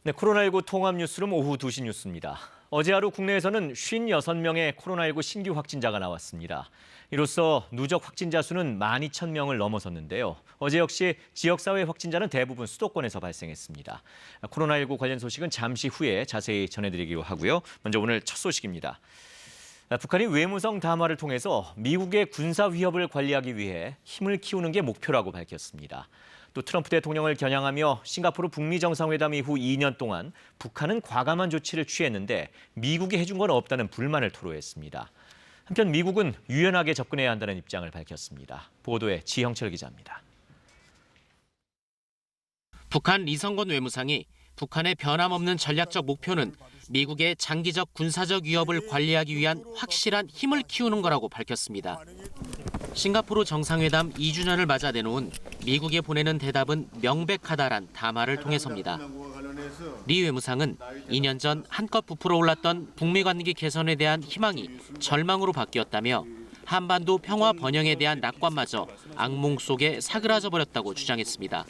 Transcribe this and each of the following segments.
네, 코로나19 통합 뉴스룸 오후 2시 뉴스입니다. 어제 하루 국내에서는 56명의 코로나19 신규 확진자가 나왔습니다. 이로써 누적 확진자 수는 12,000명을 넘어섰는데요. 어제 역시 지역사회 확진자는 대부분 수도권에서 발생했습니다. 코로나19 관련 소식은 잠시 후에 자세히 전해드리기로 하고요. 먼저 오늘 첫 소식입니다. 북한이 외무성 담화를 통해서 미국의 군사 위협을 관리하기 위해 힘을 키우는 게 목표라고 밝혔습니다. 또 트럼프 대통령을 겨냥하며 싱가포르 북미 정상회담 이후 2년 동안 북한은 과감한 조치를 취했는데 미국이 해준 건 없다는 불만을 토로했습니다. 한편 미국은 유연하게 접근해야 한다는 입장을 밝혔습니다. 보도에 지형철 기자입니다. 북한 리성건 외무상이 북한의 변함없는 전략적 목표는 미국의 장기적 군사적 위협을 관리하기 위한 확실한 힘을 키우는 거라고 밝혔습니다. 싱가포르 정상회담 2주년을 맞아 내놓은 미국에 보내는 대답은 명백하다란 담화를 통해서입니다. 리 외무상은 2년 전 한껏 부풀어 올랐던 북미 관계 개선에 대한 희망이 절망으로 바뀌었다며 한반도 평화 번영에 대한 낙관마저 악몽 속에 사그라져 버렸다고 주장했습니다.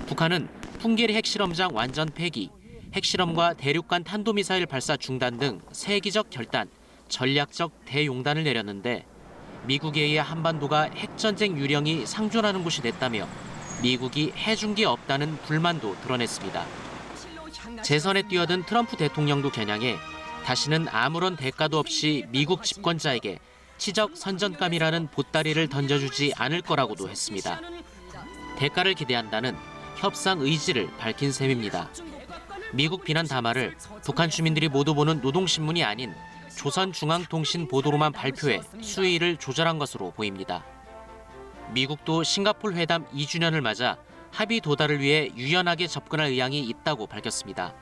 북한은 풍계리 핵실험장 완전 폐기, 핵실험과 대륙간 탄도미사일 발사 중단 등 세계적 결단, 전략적 대용단을 내렸는데 미국에 의해 한반도가 핵전쟁 유령이 상존하는 곳이 됐다며 미국이 해준 게 없다는 불만도 드러냈습니다. 재선에 뛰어든 트럼프 대통령도 겨냥해 다시는 아무런 대가도 없이 미국 집권자에게 치적 선전감이라는 보따리를 던져주지 않을 거라고도 했습니다. 대가를 기대한다는 협상 의지를 밝힌 셈입니다. 미국 비난 담화를 북한 주민들이 모두 보는 노동신문이 아닌 조선중앙통신 보도로만 발표해 수위를 조절한 것으로 보입니다. 미국도 싱가포르 회담 2주년을 맞아 합의 도달을 위해 유연하게 접근할 의향이 있다고 밝혔습니다.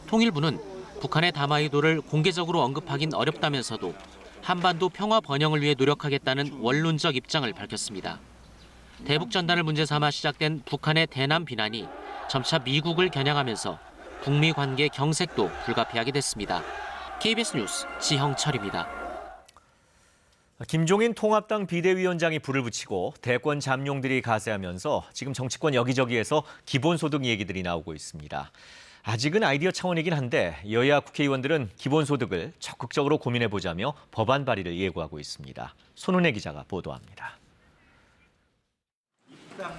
통일부는 북한의 담화 의도를 공개적으로 언급하긴 어렵다면서도 한반도 평화 번영을 위해 노력하겠다는 원론적 입장을 밝혔습니다. 대북 전단을 문제 삼아 시작된 북한의 대남 비난이 점차 미국을 겨냥하면서 북미 관계 경색도 불가피하게 됐습니다. KBS 뉴스 지형철입니다. 김종인 통합당 비대위원장이 불을 붙이고 대권 잠룡들이 가세하면서 지금 정치권 여기저기에서 기본소득 얘기들이 나오고 있습니다. 아직은 아이디어 차원이긴 한데 여야 국회의원들은 기본소득을 적극적으로 고민해보자며 법안 발의를 예고하고 있습니다. 손은혜 기자가 보도합니다.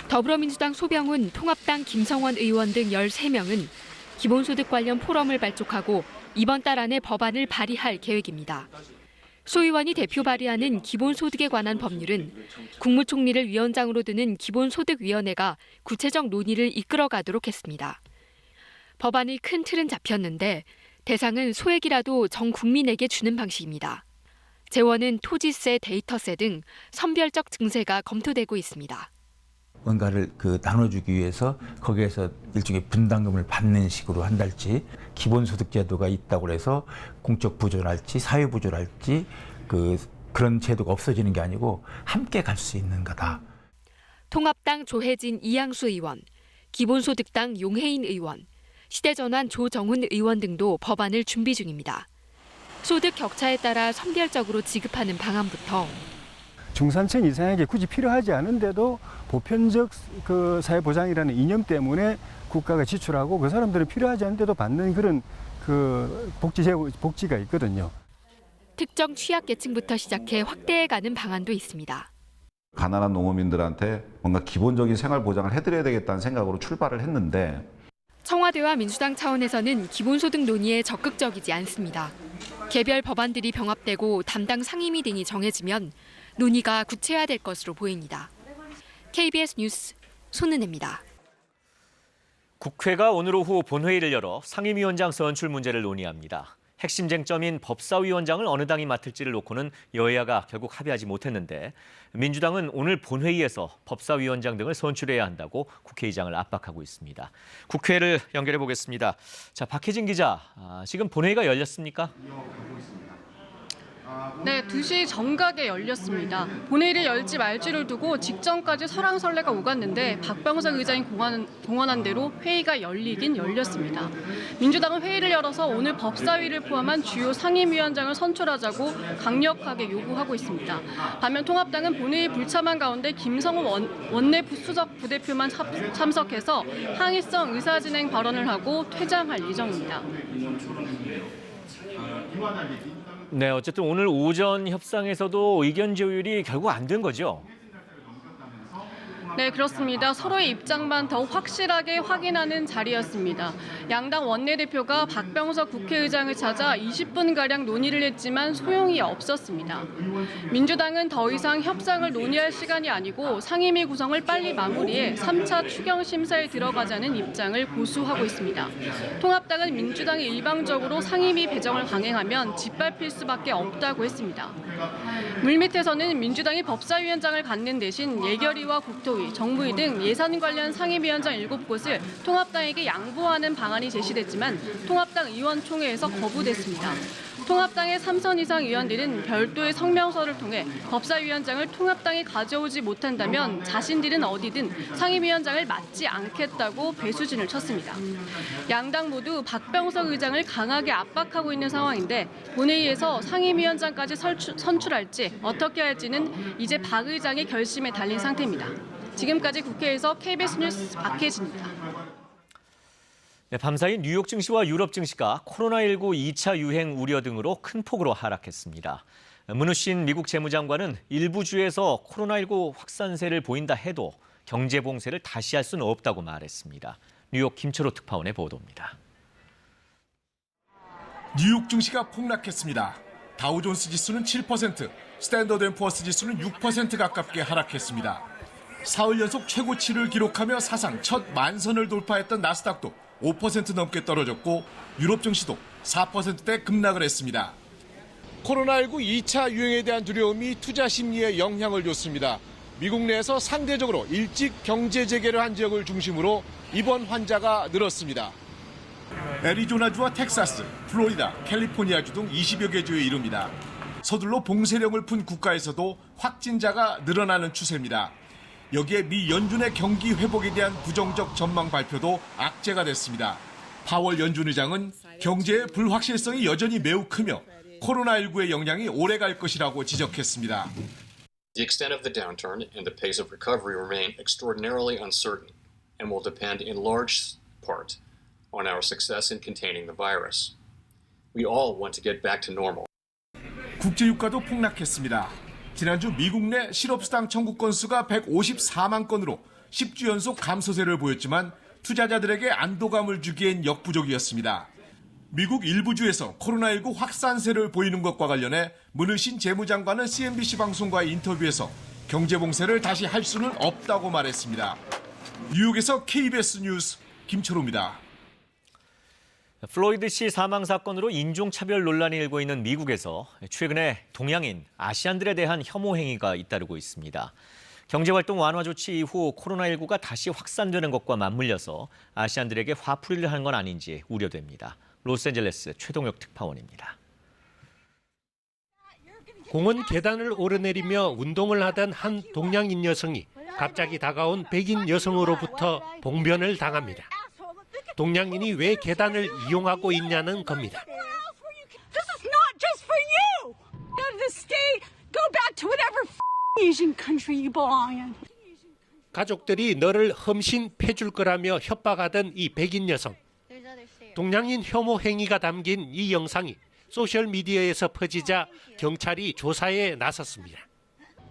더불어민주당 소병훈, 통합당 김성원 의원 등 13명은 기본소득 관련 포럼을 발족하고 이번 달 안에 법안을 발의할 계획입니다. 소 의원이 대표 발의하는 기본소득에 관한 법률은 국무총리를 위원장으로 두는 기본소득위원회가 구체적 논의를 이끌어가도록 했습니다. 법안의 큰 틀은 잡혔는데 대상은 소액이라도 전 국민에게 주는 방식입니다. 재원은 토지세, 데이터세 등 선별적 증세가 검토되고 있습니다. 뭔가를 나눠주기 위해서 거기에서 일종의 분담금을 받는 식으로 한달지 기본소득제도가 있다고 해서 공적 부조랄지 사회 부조랄지 그런 제도가 없어지는 게 아니고 함께 갈 수 있는 거다. 통합당 조혜진 이양수 의원, 기본소득당 용혜인 의원, 시대전환 조정훈 의원 등도 법안을 준비 중입니다. 소득 격차에 따라 선별적으로 지급하는 방안부터 중산층 이상에게 굳이 필요하지 않은데도 보편적 사회보장이라는 이념 때문에 국가가 지출하고 그 사람들은 필요하지 않은데도 받는 그런 복지가 있거든요. 특정 취약계층부터 시작해 확대해가는 방안도 있습니다. 가난한 농어민들한테 뭔가 기본적인 생활 보장을 해드려야 되겠다는 생각으로 출발을 했는데 청와대와 민주당 차원에서는 기본소득 논의에 적극적이지 않습니다. 개별 법안들이 병합되고 담당 상임위 등이 정해지면 논의가 구체화될 것으로 보입니다. KBS 뉴스 손은혜입니다. 국회가 오늘 오후 본회의를 열어 상임위원장 선출 문제를 논의합니다. 핵심 쟁점인 법사위원장을 어느 당이 맡을지를 놓고는 여야가 결국 합의하지 못했는데 민주당은 오늘 본회의에서 법사위원장 등을 선출해야 한다고 국회의장을 압박하고 있습니다. 국회를 연결해 보겠습니다. 자, 박혜진 기자, 지금 본회의가 열렸습니까? 네, 2시 정각에 열렸습니다. 본회의를 열지 말지를 두고 직전까지 설왕설래가 오갔는데 박병석 의장이 공언한 대로 회의가 열리긴 열렸습니다. 민주당은 회의를 열어서 오늘 법사위를 포함한 주요 상임위원장을 선출하자고 강력하게 요구하고 있습니다. 반면 통합당은 본회의 불참한 가운데 김성호 원내 수석 부대표만 참석해서 항의성 의사진행 발언을 하고 퇴장할 예정입니다. 네, 어쨌든 오늘 오전 협상에서도 의견 조율이 결국 안 된 거죠? 네, 그렇습니다. 서로의 입장만 더 확실하게 확인하는 자리였습니다. 양당 원내대표가 박병석 국회의장을 찾아 20분가량 논의를 했지만 소용이 없었습니다. 민주당은 더 이상 협상을 논의할 시간이 아니고 상임위 구성을 빨리 마무리해 3차 추경 심사에 들어가자는 입장을 고수하고 있습니다. 통합당은 민주당이 일방적으로 상임위 배정을 강행하면 짓밟힐 수밖에 없다고 했습니다. 물밑에서는 민주당이 법사위원장을 갖는 대신 예결위와 국토위, 정무위 등 예산 관련 상임위원장 7곳을 통합당에게 양보하는 방안이 제시됐지만 통합당 의원총회에서 거부됐습니다. 통합당의 3선 이상 의원들은 별도의 성명서를 통해 법사위원장을 통합당이 가져오지 못한다면 자신들은 어디든 상임위원장을 맡지 않겠다고 배수진을 쳤습니다. 양당 모두 박병석 의장을 강하게 압박하고 있는 상황인데 본회의에서 상임위원장까지 선출할지 어떻게 할지는 이제 박 의장의 결심에 달린 상태입니다. 지금까지 국회에서 KBS 뉴스 박혜진입니다. 네, 밤사이 뉴욕 증시와 유럽 증시가 코로나19 2차 유행 우려 등으로 큰 폭으로 하락했습니다. 문우신 미국 재무장관은 일부 주에서 코로나19 확산세를 보인다 해도 경제 봉쇄를 다시 할 수는 없다고 말했습니다. 뉴욕 김철호 특파원의 보도입니다. 뉴욕 증시가 폭락했습니다. 다우존스 지수는 7%, 스탠더드앤푸어스 지수는 6% 가깝게 하락했습니다. 사흘 연속 최고치를 기록하며 사상 첫 만선을 돌파했던 나스닥도 5% 넘게 떨어졌고 유럽 증시도 4%대 급락을 했습니다. 코로나19 2차 유행에 대한 두려움이 투자 심리에 영향을 줬습니다. 미국 내에서 상대적으로 일찍 경제 재개를 한 지역을 중심으로 입원 환자가 늘었습니다. 애리조나주와 텍사스, 플로리다, 캘리포니아주 등 20여 개 주에 이릅니다. 서둘러 봉쇄령을 푼 국가에서도 확진자가 늘어나는 추세입니다. 여기에 미 연준의 경기 회복에 대한 부정적 전망 발표도 악재가 됐습니다. 파월 연준 의장은 경제의 불확실성이 여전히 매우 크며 코로나19의 영향이 오래 갈 것이라고 지적했습니다. The extent of the downturn and the pace of recovery remain extraordinarily uncertain and will depend in large part on our success in containing the virus. We all want to get back to normal. 국제유가도 폭락했습니다. 지난주 미국 내 실업수당 청구 건수가 154만 건으로 10주 연속 감소세를 보였지만 투자자들에게 안도감을 주기엔 역부족이었습니다. 미국 일부 주에서 코로나19 확산세를 보이는 것과 관련해 문우신 재무장관은 CNBC 방송과의 인터뷰에서 경제 봉쇄를 다시 할 수는 없다고 말했습니다. 뉴욕에서 KBS 뉴스 김철호입니다. 플로이드 씨 사망 사건으로 인종차별 논란이 일고 있는 미국에서 최근에 동양인, 아시안들에 대한 혐오 행위가 잇따르고 있습니다. 경제활동 완화 조치 이후 코로나19가 다시 확산되는 것과 맞물려서 아시안들에게 화풀이를 하는 건 아닌지 우려됩니다. 로스앤젤레스 최동혁 특파원입니다. 공원 계단을 오르내리며 운동을 하던 한 동양인 여성이 갑자기 다가온 백인 여성으로부터 봉변을 당합니다. 동양인이 왜 계단을 이용하고 있냐는 겁니다. 가족들이 너를 험신 패줄 거라며 협박하던 이 백인 여성. 동양인 혐오 행위가 담긴 이 영상이 소셜미디어에서 퍼지자 경찰이 조사에 나섰습니다.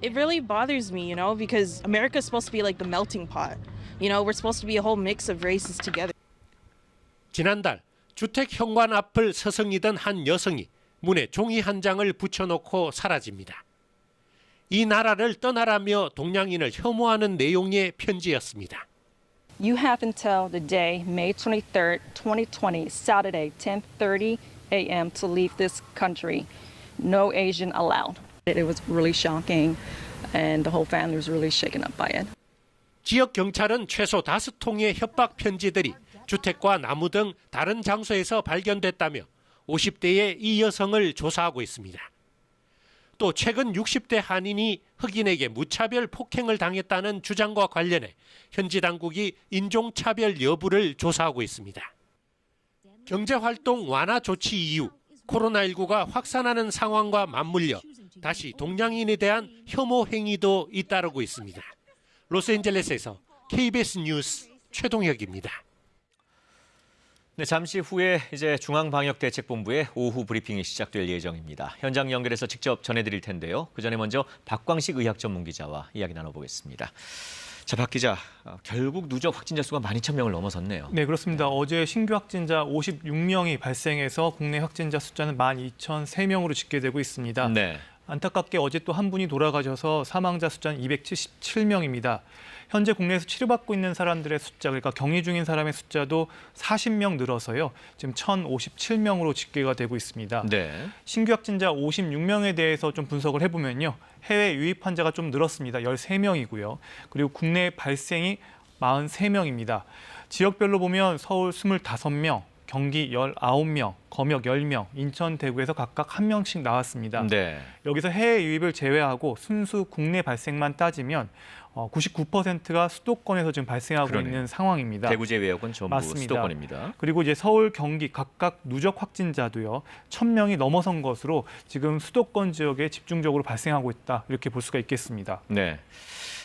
It really bothers me, because America's supposed to be like the melting pot. We're supposed to be a whole mix of races together. 지난달 주택 현관 앞을 서성이던 한 여성이 문에 종이 한 장을 붙여놓고 사라집니다. 이 나라를 떠나라며 동양인을 혐오하는 내용의 편지였습니다. You have until the day, May 23rd, 2020, Saturday, 10:30 a.m. to leave this country. No Asian allowed. It was really shocking and the whole family was really shaken up by it. 지역 경찰은 최소 5통의 협박 편지들이 주택과 나무 등 다른 장소에서 발견됐다며 50대의 이 여성을 조사하고 있습니다. 또 최근 60대 한인이 흑인에게 무차별 폭행을 당했다는 주장과 관련해 현지 당국이 인종차별 여부를 조사하고 있습니다. 경제활동 완화 조치 이후 코로나19가 확산하는 상황과 맞물려 다시 동양인에 대한 혐오 행위도 잇따르고 있습니다. 로스앤젤레스에서 KBS 뉴스 최동혁입니다. 네, 잠시 후에 이제 중앙방역대책본부의 오후 브리핑이 시작될 예정입니다. 현장 연결해서 직접 전해드릴 텐데요. 그 전에 먼저 박광식 의학전문기자와 이야기 나눠보겠습니다. 자, 박 기자, 결국 누적 확진자 수가 12,000명을 넘어섰네요. 네, 그렇습니다. 어제 신규 확진자 56명이 발생해서 국내 확진자 숫자는 12,003명으로 집계되고 있습니다. 네. 안타깝게 어제 또 한 분이 돌아가셔서 사망자 숫자는 277명입니다. 현재 국내에서 치료받고 있는 사람들의 숫자, 그러니까 격리 중인 사람의 숫자도 40명 늘어서요. 지금 1,057명으로 집계가 되고 있습니다. 네. 신규 확진자 56명에 대해서 좀 분석을 해보면요. 해외 유입 환자가 좀 늘었습니다. 13명이고요. 그리고 국내 발생이 43명입니다. 지역별로 보면 서울 25명, 경기 19명, 검역 10명, 인천, 대구에서 각각 1명씩 나왔습니다. 네. 여기서 해외 유입을 제외하고 순수 국내 발생만 따지면 99%가 수도권에서 지금 발생하고 그러네요. 있는 상황입니다. 대구 제외역은 전부 맞습니다. 수도권입니다. 그리고 이제 서울, 경기 각각 누적 확진자도요. 1,000명이 넘어선 것으로 지금 수도권 지역에 집중적으로 발생하고 있다. 이렇게 볼 수가 있겠습니다. 네.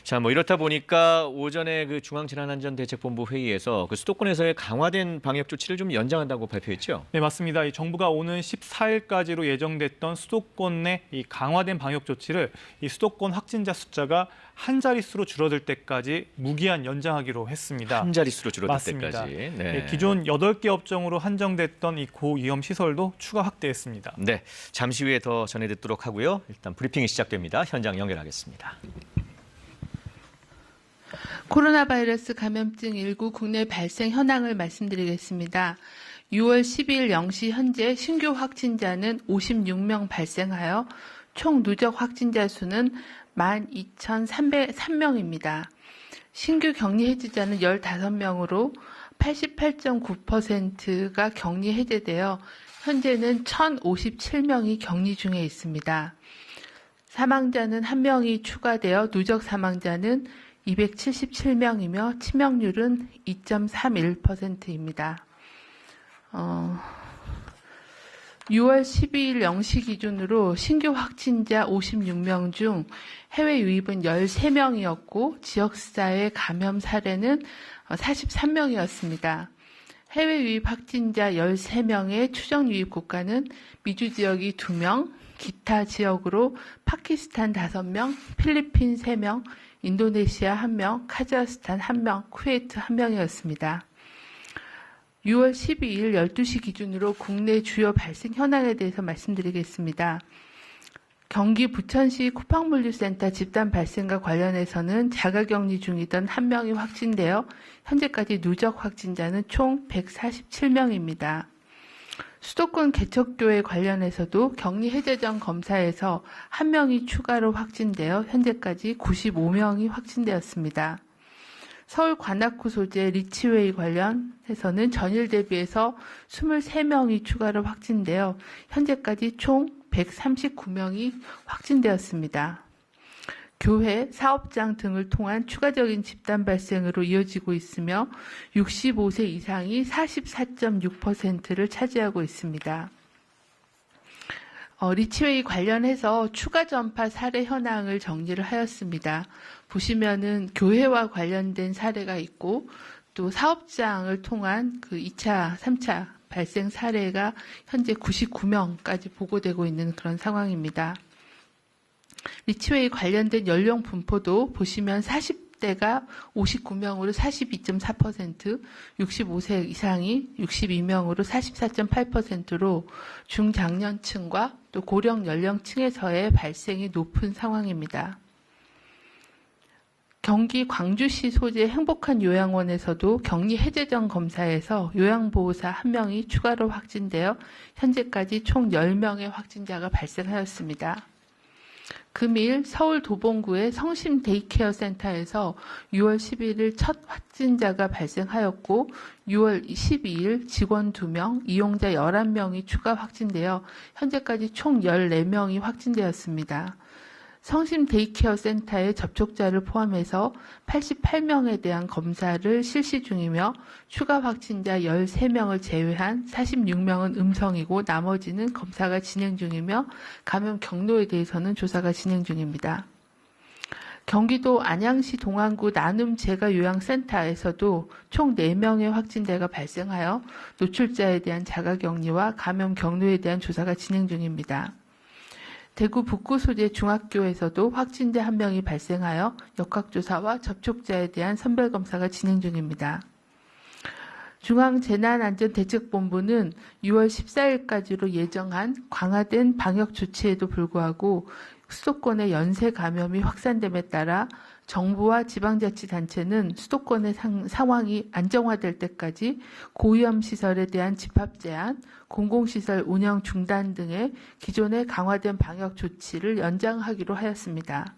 자, 뭐 이렇다 보니까 오전에 그 중앙재난안전대책본부 회의에서 그 수도권에서의 강화된 방역 조치를 좀 연장한다고 발표했죠? 네, 맞습니다. 이 정부가 오는 14일까지로 예정됐던 수도권 내 이 강화된 방역 조치를 이 수도권 확진자 숫자가 한 자릿수로 줄어들 때까지 무기한 연장하기로 했습니다. 한 자릿수로 줄어들 맞습니다. 때까지. 네. 네, 기존 8개 업종으로 한정됐던 이 고위험 시설도 추가 확대했습니다. 네, 잠시 후에 더 전해 듣도록 하고요. 일단 브리핑이 시작됩니다. 현장 연결하겠습니다. 코로나 바이러스 감염증 19 국내 발생 현황을 말씀드리겠습니다. 6월 12일 0시 현재 신규 확진자는 56명 발생하여 총 누적 확진자 수는 12,303명입니다. 신규 격리 해제자는 15명으로 88.9%가 격리 해제되어 현재는 1,057명이 격리 중에 있습니다. 사망자는 1명이 추가되어 누적 사망자는 277명이며 치명률은 2.31%입니다. 6월 12일 0시 기준으로 신규 확진자 56명 중 해외 유입은 13명이었고 지역사회 감염 사례는 43명이었습니다. 해외 유입 확진자 13명의 추정 유입 국가는 미주 지역이 2명, 기타 지역으로 파키스탄 5명, 필리핀 3명, 인도네시아 1명, 카자흐스탄 1명, 쿠웨이트 1명이었습니다. 6월 12일 12시 기준으로 국내 주요 발생 현황에 대해서 말씀드리겠습니다. 경기 부천시 쿠팡물류센터 집단 발생과 관련해서는 자가격리 중이던 1명이 확진되어 현재까지 누적 확진자는 총 147명입니다. 수도권 개척교회 관련해서도 격리 해제 전 검사에서 1명이 추가로 확진되어 현재까지 95명이 확진되었습니다. 서울 관악구 소재 리치웨이 관련해서는 전일 대비해서 23명이 추가로 확진되어 현재까지 총 139명이 확진되었습니다. 교회, 사업장 등을 통한 추가적인 집단 발생으로 이어지고 있으며 65세 이상이 44.6%를 차지하고 있습니다. 리치웨이 관련해서 추가 전파 사례 현황을 정리를 하였습니다. 보시면은 교회와 관련된 사례가 있고 또 사업장을 통한 그 2차, 3차 발생 사례가 현재 99명까지 보고되고 있는 그런 상황입니다. 리치웨이 관련된 연령 분포도 보시면 40대가 59명으로 42.4%, 65세 이상이 62명으로 44.8%로 중장년층과 또 고령 연령층에서의 발생이 높은 상황입니다. 경기 광주시 소재 행복한 요양원에서도 격리 해제 전 검사에서 요양보호사 1명이 추가로 확진되어 현재까지 총 10명의 확진자가 발생하였습니다. 금일 서울 도봉구의 성심 데이케어 센터에서 6월 11일 첫 확진자가 발생하였고 6월 12일 직원 2명, 이용자 11명이 추가 확진되어 현재까지 총 14명이 확진되었습니다. 성심 데이케어 센터의 접촉자를 포함해서 88명에 대한 검사를 실시 중이며 추가 확진자 13명을 제외한 46명은 음성이고 나머지는 검사가 진행 중이며 감염 경로에 대해서는 조사가 진행 중입니다. 경기도 안양시 동안구 나눔 재가요양센터에서도 총 4명의 확진자가 발생하여 노출자에 대한 자가격리와 감염 경로에 대한 조사가 진행 중입니다. 대구 북구 소재 중학교에서도 확진자 1명이 발생하여 역학조사와 접촉자에 대한 선별검사가 진행 중입니다. 중앙재난안전대책본부는 6월 14일까지로 예정한 강화된 방역 조치에도 불구하고 수도권의 연쇄 감염이 확산됨에 따라 정부와 지방자치단체는 수도권의 상황이 안정화될 때까지 고위험 시설에 대한 집합 제한, 공공시설 운영 중단 등의 기존의 강화된 방역 조치를 연장하기로 하였습니다.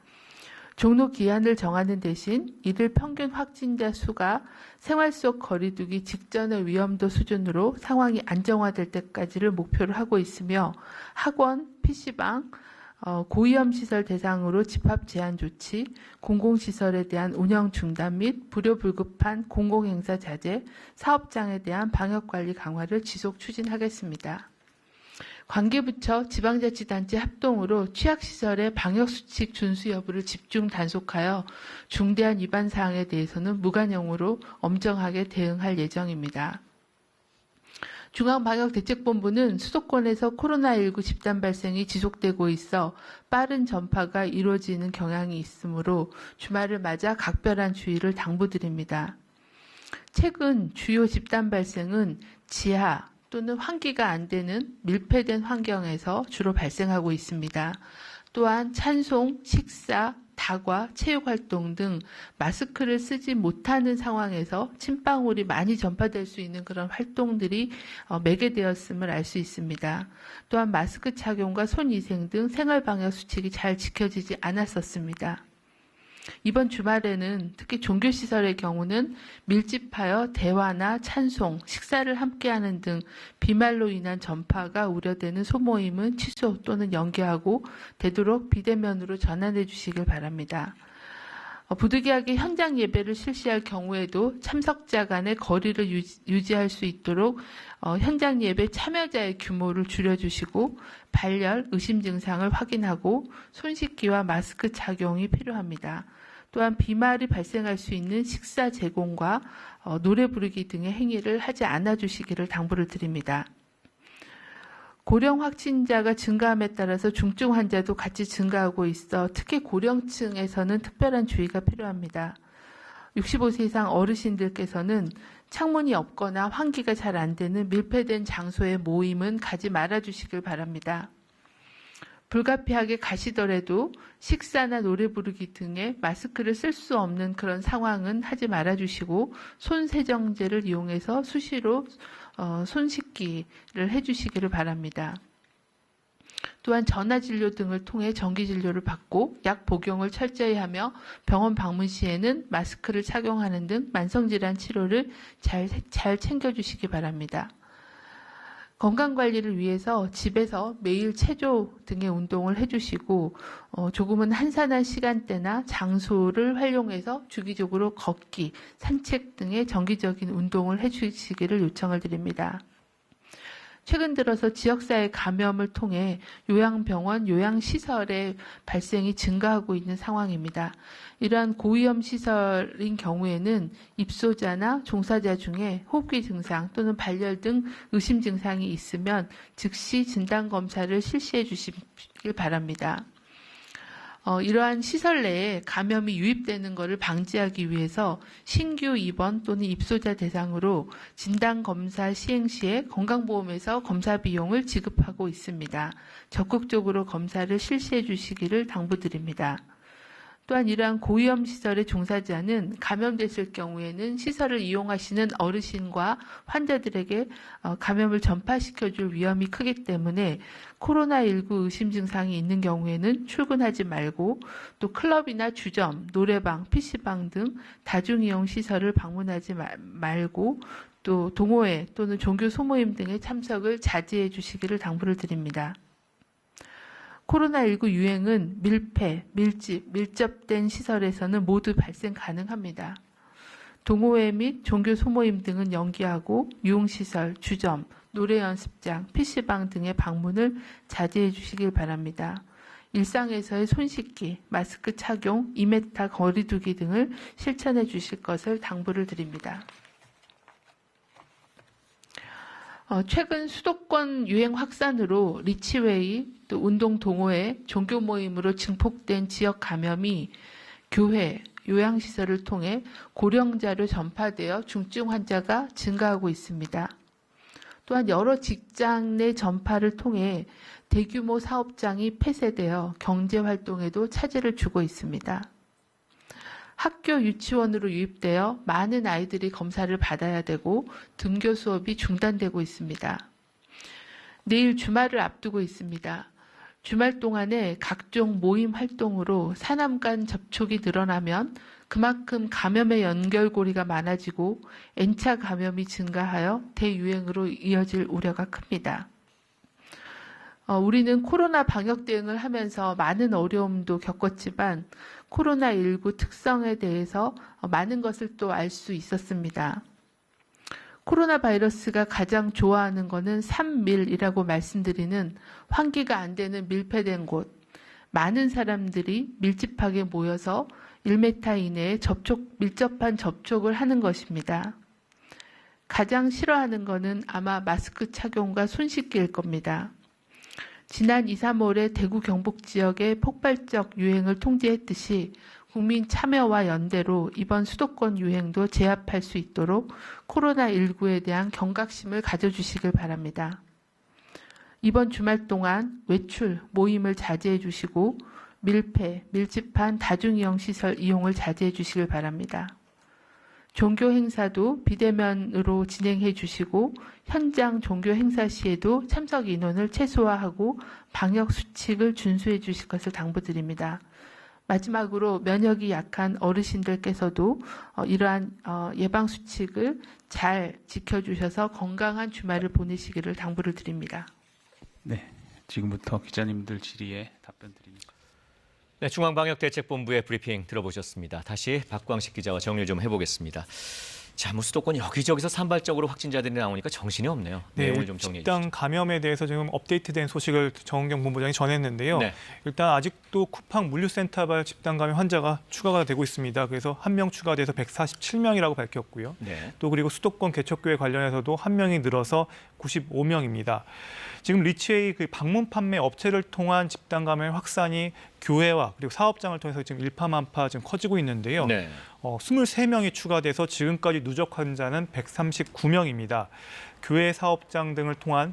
종료 기한을 정하는 대신 이들 평균 확진자 수가 생활 속 거리두기 직전의 위험도 수준으로 상황이 안정화될 때까지를 목표로 하고 있으며 학원, PC방, 고위험 시설 대상으로 집합 제한 조치, 공공시설에 대한 운영 중단 및 불효불급한 공공행사 자제, 사업장에 대한 방역관리 강화를 지속 추진하겠습니다. 관계부처, 지방자치단체 합동으로 취약시설의 방역수칙 준수 여부를 집중 단속하여 중대한 위반 사항에 대해서는 무관용으로 엄정하게 대응할 예정입니다. 중앙방역대책본부는 수도권에서 코로나19 집단 발생이 지속되고 있어 빠른 전파가 이루어지는 경향이 있으므로 주말을 맞아 각별한 주의를 당부드립니다. 최근 주요 집단 발생은 지하 또는 환기가 안 되는 밀폐된 환경에서 주로 발생하고 있습니다. 또한 찬송, 식사, 다과, 체육활동 등 마스크를 쓰지 못하는 상황에서 침방울이 많이 전파될 수 있는 그런 활동들이 매개되었음을 알 수 있습니다. 또한 마스크 착용과 손위생 등 생활방역 수칙이 잘 지켜지지 않았었습니다. 이번 주말에는 특히 종교시설의 경우는 밀집하여 대화나 찬송, 식사를 함께하는 등 비말로 인한 전파가 우려되는 소모임은 취소 또는 연기하고 되도록 비대면으로 전환해 주시길 바랍니다. 부득이하게 현장 예배를 실시할 경우에도 참석자 간의 거리를 유지할 수 있도록 현장 예배 참여자의 규모를 줄여주시고 발열, 의심 증상을 확인하고 손 씻기와 마스크 착용이 필요합니다. 또한 비말이 발생할 수 있는 식사 제공과 노래 부르기 등의 행위를 하지 않아 주시기를 당부를 드립니다. 고령 확진자가 증가함에 따라서 중증 환자도 같이 증가하고 있어 특히 고령층에서는 특별한 주의가 필요합니다. 65세 이상 어르신들께서는 창문이 없거나 환기가 잘 안 되는 밀폐된 장소의 모임은 가지 말아 주시길 바랍니다. 불가피하게 가시더라도 식사나 노래 부르기 등의 마스크를 쓸 수 없는 그런 상황은 하지 말아 주시고 손 세정제를 이용해서 수시로 손 씻기를 해주시기를 바랍니다. 또한 전화진료 등을 통해 정기진료를 받고 약 복용을 철저히 하며 병원 방문 시에는 마스크를 착용하는 등 만성질환 치료를 잘 챙겨주시기 바랍니다. 건강관리를 위해서 집에서 매일 체조 등의 운동을 해주시고 조금은 한산한 시간대나 장소를 활용해서 주기적으로 걷기, 산책 등의 정기적인 운동을 해주시기를 요청을 드립니다. 최근 들어서 지역사회 감염을 통해 요양병원, 요양시설의 발생이 증가하고 있는 상황입니다. 이러한 고위험 시설인 경우에는 입소자나 종사자 중에 호흡기 증상 또는 발열 등 의심 증상이 있으면 즉시 진단검사를 실시해 주시길 바랍니다. 이러한 시설 내에 감염이 유입되는 것을 방지하기 위해서 신규 입원 또는 입소자 대상으로 진단검사 시행 시에 건강보험에서 검사 비용을 지급하고 있습니다. 적극적으로 검사를 실시해 주시기를 당부드립니다. 또한 이러한 고위험 시설에 종사자는 감염됐을 경우에는 시설을 이용하시는 어르신과 환자들에게 감염을 전파시켜줄 위험이 크기 때문에 코로나19 의심 증상이 있는 경우에는 출근하지 말고 또 클럽이나 주점, 노래방, PC방 등 다중이용 시설을 방문하지 말고 또 동호회 또는 종교 소모임 등의 참석을 자제해 주시기를 당부를 드립니다. 코로나19 유행은 밀폐, 밀집, 밀접된 시설에서는 모두 발생 가능합니다. 동호회 및 종교 소모임 등은 연기하고 유흥시설, 주점, 노래 연습장, PC방 등의 방문을 자제해 주시길 바랍니다. 일상에서의 손 씻기, 마스크 착용, 2m 거리 두기 등을 실천해 주실 것을 당부를 드립니다. 최근 수도권 유행 확산으로 리치웨이, 또 운동 동호회, 종교 모임으로 증폭된 지역 감염이 교회, 요양시설을 통해 고령자로 전파되어 중증 환자가 증가하고 있습니다. 또한 여러 직장 내 전파를 통해 대규모 사업장이 폐쇄되어 경제활동에도 차질을 주고 있습니다. 학교 유치원으로 유입되어 많은 아이들이 검사를 받아야 되고 등교 수업이 중단되고 있습니다. 내일 주말을 앞두고 있습니다. 주말 동안에 각종 모임 활동으로 사람 간 접촉이 늘어나면 그만큼 감염의 연결고리가 많아지고 N차 감염이 증가하여 대유행으로 이어질 우려가 큽니다. 우리는 코로나 방역 대응을 하면서 많은 어려움도 겪었지만 코로나19 특성에 대해서 많은 것을 또 알 수 있었습니다. 코로나 바이러스가 가장 좋아하는 것은 3밀이라고 말씀드리는 환기가 안 되는 밀폐된 곳, 많은 사람들이 밀집하게 모여서 1m 이내에 밀접한 접촉을 하는 것입니다. 가장 싫어하는 것은 아마 마스크 착용과 손 씻기일 겁니다. 지난 2, 3월에 대구 경북 지역의 폭발적 유행을 통제했듯이 국민 참여와 연대로 이번 수도권 유행도 제압할 수 있도록 코로나19에 대한 경각심을 가져주시길 바랍니다. 이번 주말 동안 외출, 모임을 자제해 주시고 밀폐, 밀집한 다중이용 시설 이용을 자제해 주시길 바랍니다. 종교 행사도 비대면으로 진행해 주시고 현장 종교 행사 시에도 참석 인원을 최소화하고 방역 수칙을 준수해 주실 것을 당부드립니다. 마지막으로 면역이 약한 어르신들께서도 이러한 예방 수칙을 잘 지켜주셔서 건강한 주말을 보내시기를 당부를 드립니다. 네, 지금부터 기자님들 질의에 답변 드립니다. 네, 중앙방역대책본부의 브리핑 들어보셨습니다. 다시 박광식 기자와 정리를 좀 해보겠습니다. 자, 수도권 여기저기서 산발적으로 확진자들이 나오니까 정신이 없네요. 네, 내용을 좀 정리해 주시죠. 집단 감염에 대해서 지금 업데이트된 소식을 정은경 본부장이 전했는데요. 네. 일단 아직도 쿠팡 물류센터발 집단 감염 환자가 추가가 되고 있습니다. 그래서 1명 추가돼서 147명이라고 밝혔고요. 네. 또 그리고 수도권 개척교회 관련해서도 1명이 늘어서 95명입니다. 지금 리치웨이 방문 판매 업체를 통한 집단 감염 확산이 교회와 그리고 사업장을 통해서 지금 일파만파 지금 커지고 있는데요. 네. 23명이 추가돼서 지금까지 누적 환자는 139명입니다. 교회 사업장 등을 통한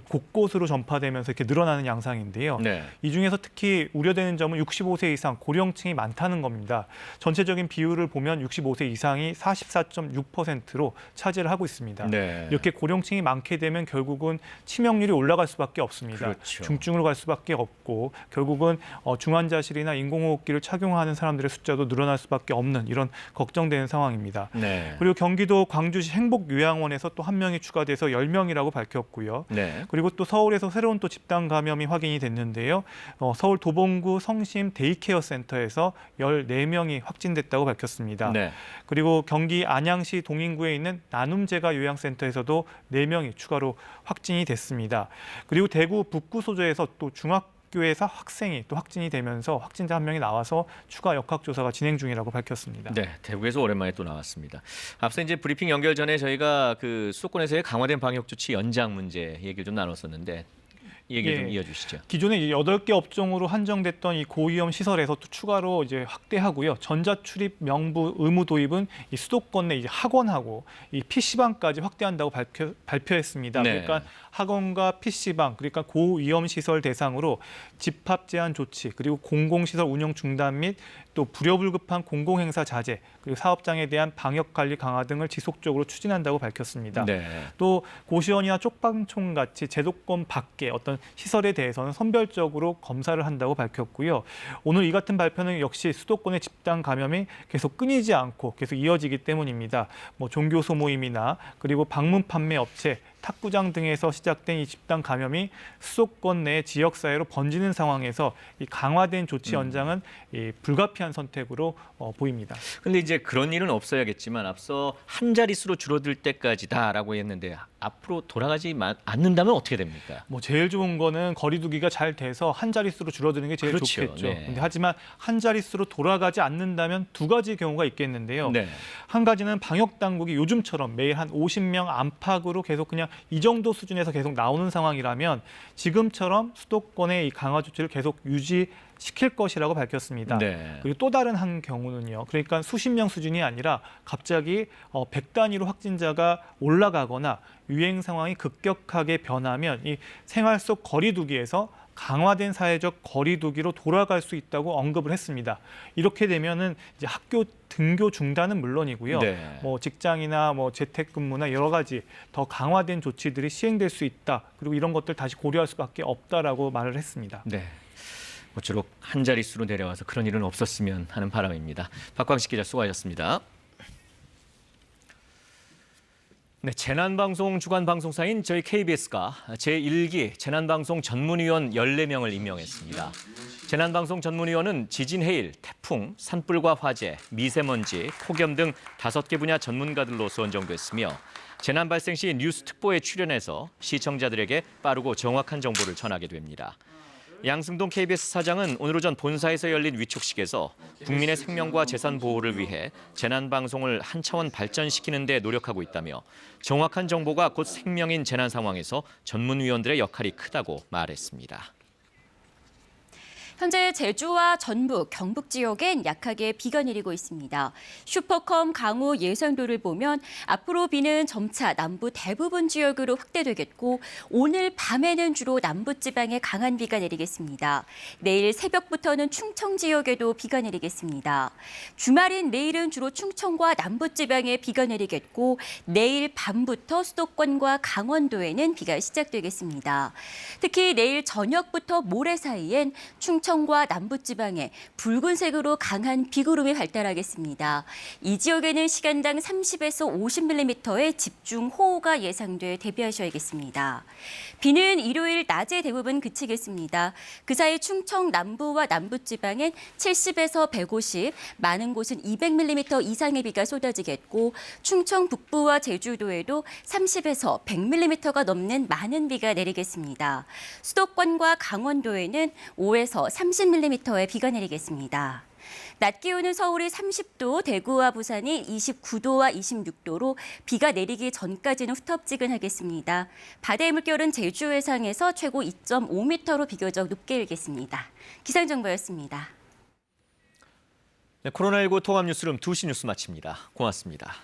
곳곳으로 전파되면서 이렇게 늘어나는 양상인데요. 네. 이 중에서 특히 우려되는 점은 65세 이상 고령층이 많다는 겁니다. 전체적인 비율을 보면 65세 이상이 44.6%로 차지를 하고 있습니다. 네. 이렇게 고령층이 많게 되면 결국은 치명률이 올라갈 수밖에 없습니다. 그렇죠. 중증으로 갈 수밖에 없고 결국은 중환자실이나 인공호흡기를 착용하는 사람들의 숫자도 늘어날 수밖에 없는 이런 걱정되는 상황입니다. 네. 그리고 경기도 광주시 행복요양원에서 또 1명이 추가돼서 10명이라고 밝혔고요. 네. 그리고 또 서울에서 새로운 또 집단 감염이 확인이 됐는데요. 서울 도봉구 성심 데이케어 센터에서 14명이 확진됐다고 밝혔습니다. 네. 그리고 경기 안양시 동인구에 있는 나눔제가 요양센터에서도 4명이 추가로 확진이 됐습니다. 그리고 대구 북구 소재에서 또 중학교에서 학생이 또 확진이 되면서 확진자 1명이 나와서 추가 역학조사가 진행 중이라고 밝혔습니다. 네, 대구에서 오랜만에 또 나왔습니다. 앞서 이제 브리핑 연결 전에 저희가 수도권에서의 강화된 방역 조치 연장 문제 얘기를 좀 나눴었는데 얘기 좀 이어주시죠. 기존에 이제 8개 업종으로 한정됐던 이 고위험 시설에서 또 추가로 이제 확대하고요. 전자출입 명부 의무 도입은 이 수도권 내 이제 학원하고 이 PC방까지 확대한다고 발표했습니다. 네. 그러니까 학원과 PC방, 그러니까 고위험 시설 대상으로 집합 제한 조치, 그리고 공공시설 운영 중단 및 또 불효불급한 공공행사 자제, 그리고 사업장에 대한 방역 관리 강화 등을 지속적으로 추진한다고 밝혔습니다. 네. 또 고시원이나 쪽방촌 같이 제도권 밖의 어떤 시설에 대해서는 선별적으로 검사를 한다고 밝혔고요. 오늘 이 같은 발표는 역시 수도권의 집단 감염이 계속 끊이지 않고 계속 이어지기 때문입니다. 뭐 종교 소모임이나 그리고 방문 판매 업체, 탁구장 등에서 시작된 이 집단 감염이 수도권 내 지역 사회로 번지는 상황에서 이 강화된 조치 연장은 이 불가피한 선택으로 보입니다. 근데 이제 그런 일은 없어야겠지만 앞서 한 자릿수로 줄어들 때까지다라고 했는데 앞으로 돌아가지 않는다면 어떻게 됩니까? 뭐 제일 좋은 거는 거리두기가 잘 돼서 한 자릿수로 줄어드는 게 제일 그렇죠. 좋겠죠. 네. 근데 하지만 한 자릿수로 돌아가지 않는다면 두 가지 경우가 있겠는데요. 네. 한 가지는 방역 당국이 요즘처럼 매일 한 50명 안팎으로 계속 그냥 이 정도 수준에서 계속 나오는 상황이라면 지금처럼 수도권의 이 강화 조치를 계속 유지시킬 것이라고 밝혔습니다. 네. 그리고 또 다른 한 경우는요. 그러니까 수십 명 수준이 아니라 갑자기 100 단위로 확진자가 올라가거나 유행 상황이 급격하게 변하면 이 생활 속 거리두기에서 강화된 사회적 거리두기로 돌아갈 수 있다고 언급을 했습니다. 이렇게 되면은 이제 학교 등교 중단은 물론이고요. 네. 뭐 직장이나 뭐 재택근무나 여러 가지 더 강화된 조치들이 시행될 수 있다. 그리고 이런 것들 다시 고려할 수밖에 없다라고 말을 했습니다. 네. 모쪼록 한 자릿수로 내려와서 그런 일은 없었으면 하는 바람입니다. 박광식 기자 수고하셨습니다. 네, 재난방송 주간 방송사인 저희 KBS가 제1기 재난방송 전문위원 14명을 임명했습니다. 재난방송 전문위원은 지진, 해일, 태풍, 산불과 화재, 미세먼지, 폭염 등 5개 분야 전문가들로 선정됐으며 재난 발생 시 뉴스 특보에 출연해서 시청자들에게 빠르고 정확한 정보를 전하게 됩니다. 양승동 KBS 사장은 오늘 오전 본사에서 열린 위촉식에서 국민의 생명과 재산 보호를 위해 재난방송을 한 차원 발전시키는 데 노력하고 있다며 정확한 정보가 곧 생명인 재난 상황에서 전문위원들의 역할이 크다고 말했습니다. 현재 제주와 전북, 경북 지역엔 약하게 비가 내리고 있습니다. 슈퍼컴 강우 예상도를 보면 앞으로 비는 점차 남부 대부분 지역으로 확대되겠고 오늘 밤에는 주로 남부지방에 강한 비가 내리겠습니다. 내일 새벽부터는 충청 지역에도 비가 내리겠습니다. 주말인 내일은 주로 충청과 남부지방에 비가 내리겠고 내일 밤부터 수도권과 강원도에는 비가 시작되겠습니다. 특히 내일 저녁부터 모레 사이엔 충청과 남부지방에 붉은색으로 강한 비구름이 발달하겠습니다. 이 지역에는 시간당 30에서 50mm의 집중호우가 예상돼 대비하셔야겠습니다. 비는 일요일 낮에 대부분 그치겠습니다. 그 사이 충청 남부와 남부지방엔 70에서 150, 많은 곳은 200mm 이상의 비가 쏟아지겠고 충청 북부와 제주도에도 30에서 100mm가 넘는 많은 비가 내리겠습니다. 수도권과 강원도에는 5에서 30mm의 비가 내리겠습니다. 낮 기온은 서울이 30도, 대구와 부산이 29도와 26도로 비가 내리기 전까지는 후텁지근하겠습니다. 바다의 물결은 제주 해상에서 최고 2.5m로 비교적 높게 일겠습니다. 기상정보였습니다. 네, 코로나19 통합뉴스룸 2시 뉴스 마칩니다. 고맙습니다.